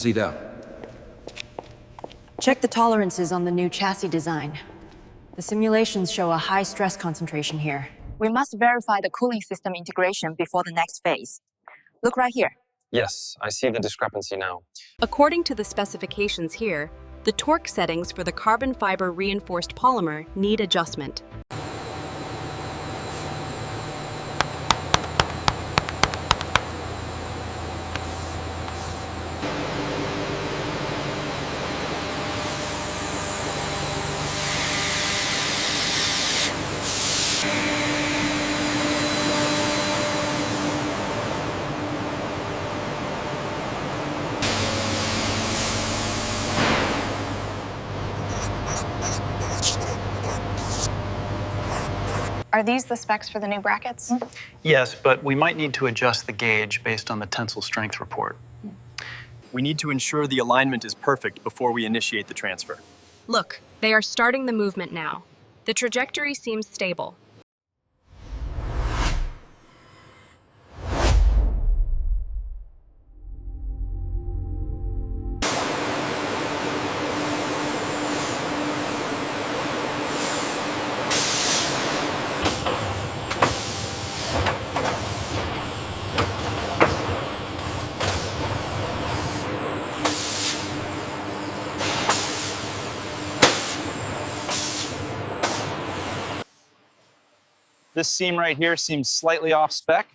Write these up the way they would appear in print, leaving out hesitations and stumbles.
Sieht er. Check the tolerances on the new chassis design. The simulations show a high stress concentration here. We must verify the cooling system integration before the next phase. Look right here. Yes, I see the discrepancy now. According to the specifications here, the torque settings for the carbon fiber reinforced polymer need adjustment. Are these the specs for the new brackets? Yes, but we might need to adjust the gauge based on the tensile strength report. We need to ensure the alignment is perfect before we initiate the transfer. Look, they are starting the movement now. The trajectory seems stable. This seam right here seems slightly off spec.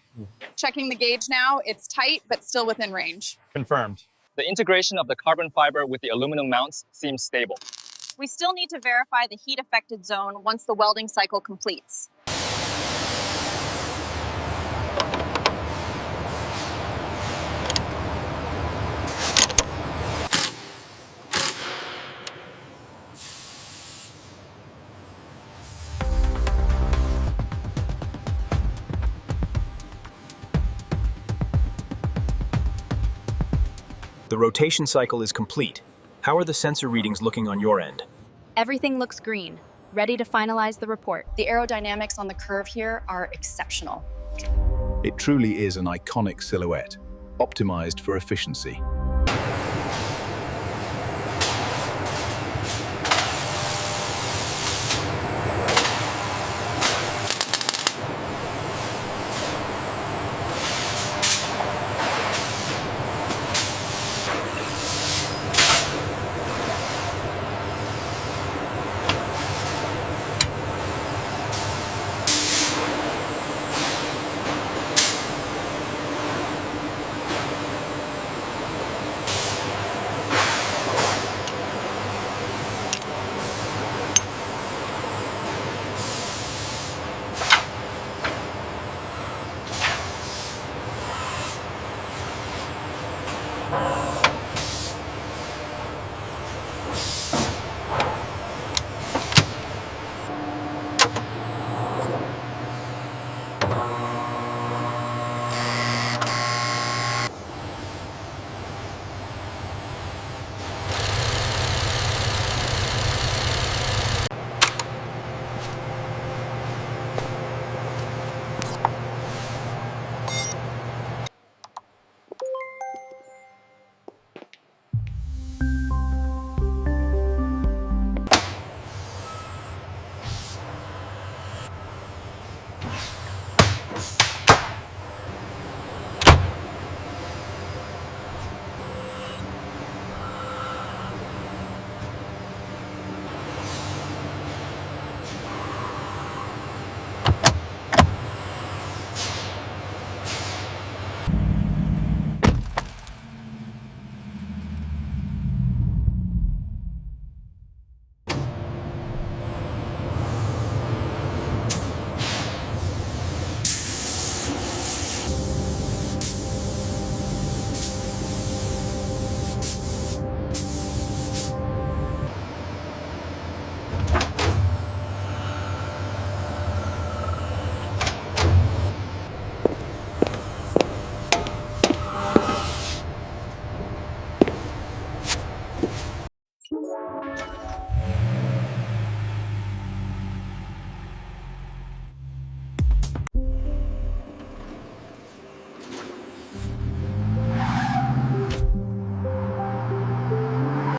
Checking the gauge now, it's tight, but still within range. Confirmed. The integration of the carbon fiber with the aluminum mounts seems stable. We still need to verify the heat-affected zone once the welding cycle completes. The rotation cycle is complete. How are the sensor readings looking on your end? Everything looks green, ready to finalize the report. The aerodynamics on the curve here are exceptional. It truly is an iconic silhouette, optimized for efficiency.